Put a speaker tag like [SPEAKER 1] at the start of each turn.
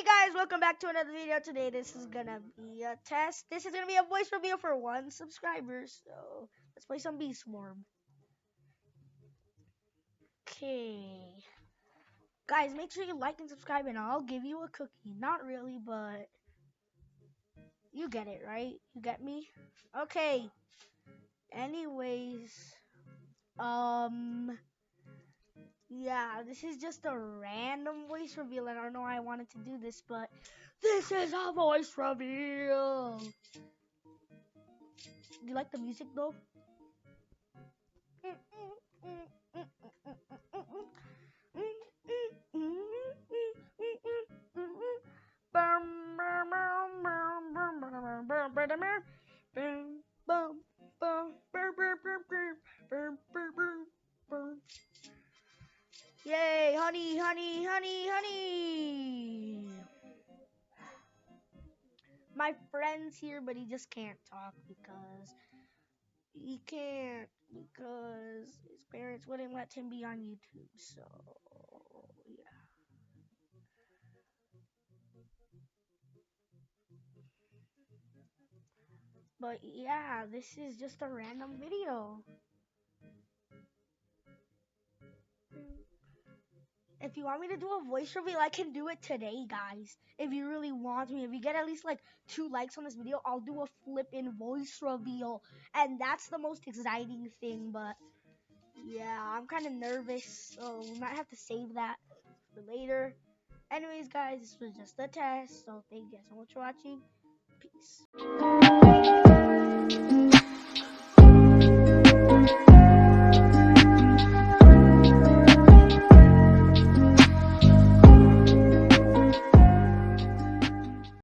[SPEAKER 1] Guys, welcome back to another video. Today this is gonna be a test. This is gonna be a voice reveal for 1 subscriber. So let's play some Beast Swarm. Okay. Guys, make sure you like and subscribe and I'll give you a cookie. Not really, but you get it, right? You get me? Okay. Anyways, yeah, this is just a random voice reveal. I don't know why I wanted to do this, but this is a voice reveal. Do you like the music though? Yay, honey, honey, honey, honey. My friend's here, but he just can't talk because his parents wouldn't let him be on YouTube. So, yeah. But yeah, this is just a random video. If you want me to do a voice reveal, I can do it today, guys. If you really want me, if you get at least like 2 likes on this video, I'll do a flippin' voice reveal. And that's the most exciting thing, but yeah, I'm kind of nervous, so we might have to save that for later. Anyways, guys, this was just a test, so thank you guys so much for watching.